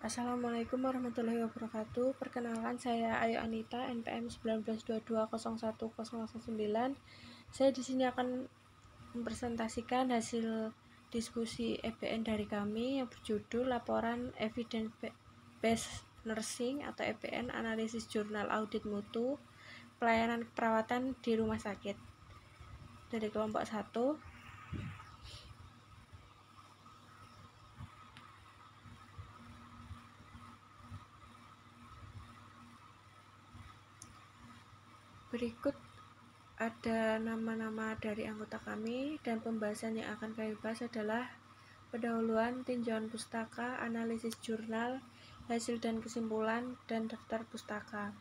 Assalamualaikum warahmatullahi wabarakatuh. Perkenalkan, saya Ayu Anita, NPM 1922011019. Saya di sini akan mempresentasikan hasil diskusi EBN dari kami yang berjudul Laporan Evidence Based Nursing atau EBN Analisis Jurnal Audit Mutu Pelayanan Keperawatan di Rumah Sakit dari kelompok 1. Berikut ada nama-nama dari anggota kami, dan pembahasan yang akan kami bahas adalah pendahuluan, tinjauan pustaka, analisis jurnal, hasil dan kesimpulan, dan daftar pustaka.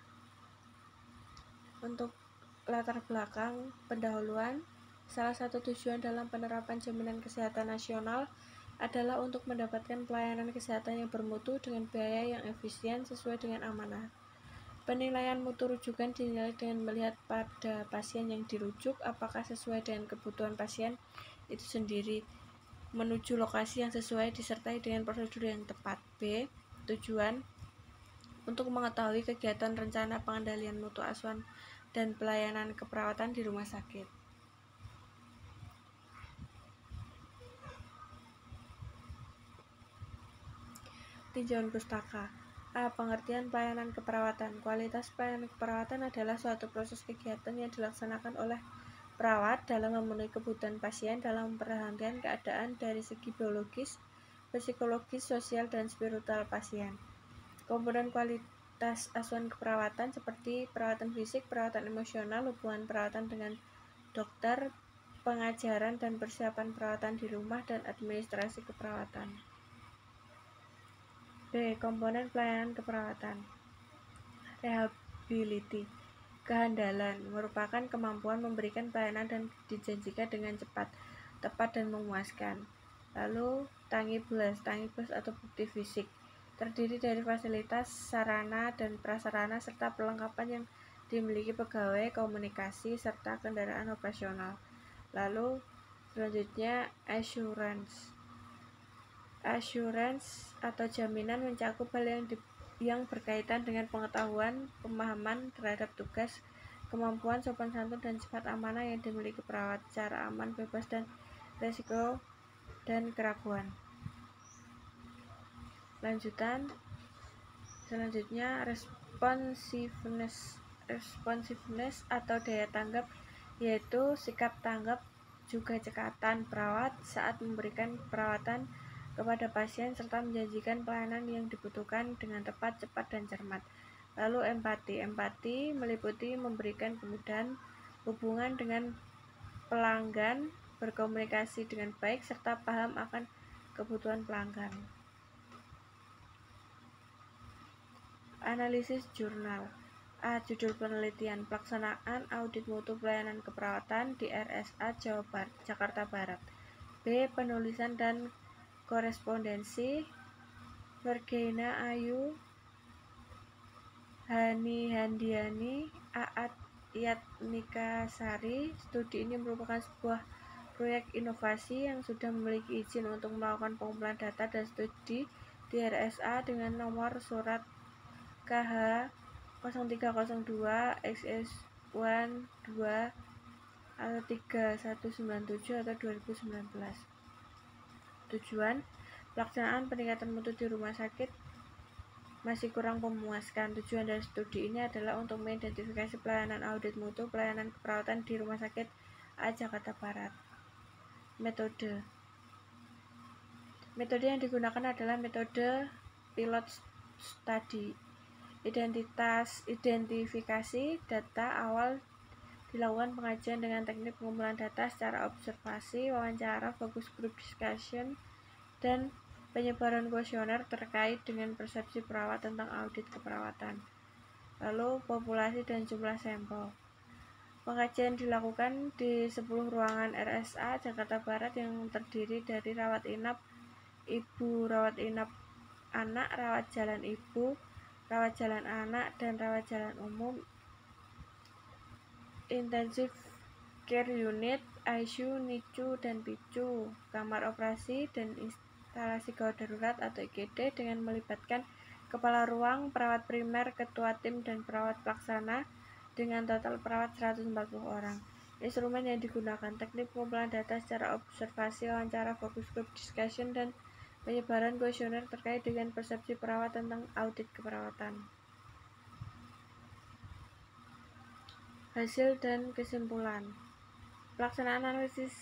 Untuk latar belakang pendahuluan, salah satu tujuan dalam penerapan jaminan kesehatan nasional adalah untuk mendapatkan pelayanan kesehatan yang bermutu dengan biaya yang efisien sesuai dengan amanah. Penilaian mutu rujukan dinilai dengan melihat pada pasien yang dirujuk apakah sesuai dengan kebutuhan pasien itu sendiri, menuju lokasi yang sesuai disertai dengan prosedur yang tepat. B. Tujuan untuk mengetahui kegiatan rencana pengendalian mutu asuhan dan pelayanan keperawatan di rumah sakit. Tinjauan pustaka. A. Pengertian pelayanan keperawatan. Kualitas pelayanan keperawatan adalah suatu proses kegiatan yang dilaksanakan oleh perawat dalam memenuhi kebutuhan pasien dalam memperhatikan keadaan dari segi biologis, psikologis, sosial, dan spiritual pasien. Komponen kualitas asuhan keperawatan seperti perawatan fisik, perawatan emosional, hubungan perawatan dengan dokter, pengajaran dan persiapan perawatan di rumah, dan administrasi keperawatan. B. Komponen pelayanan keperawatan. Rehabiliti. Kehandalan merupakan kemampuan memberikan pelayanan dan dijanjikan dengan cepat, tepat, dan memuaskan. Lalu tangibus atau bukti fisik terdiri dari fasilitas, sarana, dan prasarana serta perlengkapan yang dimiliki pegawai, komunikasi, serta kendaraan operasional. Lalu selanjutnya assurance atau jaminan mencakup hal yang berkaitan dengan pengetahuan, pemahaman terhadap tugas, kemampuan, sopan santun, dan sifat amanah yang dimiliki perawat secara aman, bebas dan resiko dan keraguan. Selanjutnya responsiveness atau daya tanggap, yaitu sikap tanggap juga cekatan perawat saat memberikan perawatan kepada pasien serta menjanjikan pelayanan yang dibutuhkan dengan tepat, cepat, dan cermat. Lalu empati meliputi memberikan kemudahan hubungan dengan pelanggan, berkomunikasi dengan baik, serta paham akan kebutuhan pelanggan. Analisis jurnal. A. Judul penelitian pelaksanaan audit mutu pelayanan keperawatan di RSA Jakarta Barat. B. Penulisan dan korespondensi Vergena Ayu, Hani Handiani, Aat Yatnikasari. Studi ini merupakan sebuah proyek inovasi yang sudah memiliki izin untuk melakukan pengumpulan data dan studi di RSA dengan nomor surat KH 0302 XS12 atau 3197 atau 2019. Tujuan pelaksanaan peningkatan mutu di rumah sakit masih kurang memuaskan. Tujuan dari studi ini adalah untuk mengidentifikasi pelayanan audit mutu pelayanan keperawatan di rumah sakit A Jakarta Barat. Metode yang digunakan adalah metode pilot study. Identifikasi data awal dilakukan pengajian dengan teknik pengumpulan data secara observasi, wawancara, focus group discussion, dan penyebaran kuesioner terkait dengan persepsi perawat tentang audit keperawatan. Lalu populasi dan jumlah sampel. Pengajian dilakukan di 10 ruangan RSA Jakarta Barat yang terdiri dari rawat inap ibu, rawat inap anak, rawat jalan ibu, rawat jalan anak, dan rawat jalan umum, intensive care unit, ICU, NICU, dan PICU, kamar operasi, dan instalasi gawat darurat atau IGD dengan melibatkan kepala ruang, perawat primer, ketua tim, dan perawat pelaksana dengan total perawat 140 orang. Instrumen yang digunakan, teknik pengumpulan data secara observasi, wawancara, focus group discussion, dan penyebaran kuesioner terkait dengan persepsi perawat tentang audit keperawatan. Hasil dan kesimpulan. Pelaksanaan analisis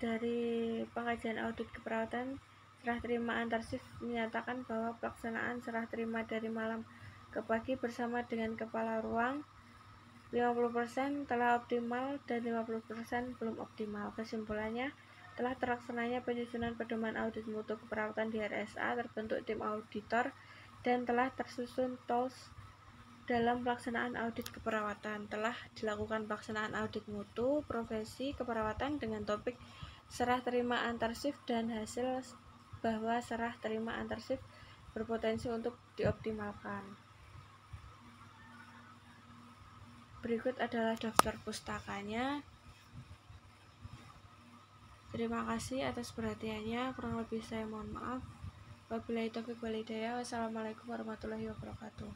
dari pengkajian audit keperawatan serah terima antar shift menyatakan bahwa pelaksanaan serah terima dari malam ke pagi bersama dengan kepala ruang 50% telah optimal dan 50% belum optimal. Kesimpulannya, telah terlaksananya penyusunan pedoman audit mutu keperawatan di RSA, terbentuk tim auditor, dan telah tersusun tools dalam pelaksanaan audit keperawatan. Telah dilakukan pelaksanaan audit mutu profesi keperawatan dengan topik serah terima antar shift dan hasil bahwa serah terima antar shift berpotensi untuk dioptimalkan. Berikut adalah daftar pustakanya. Terima kasih atas perhatiannya. Kurang lebih saya mohon maaf. Wabillahi taufiq wal hidayah. Wassalamualaikum warahmatullahi wabarakatuh.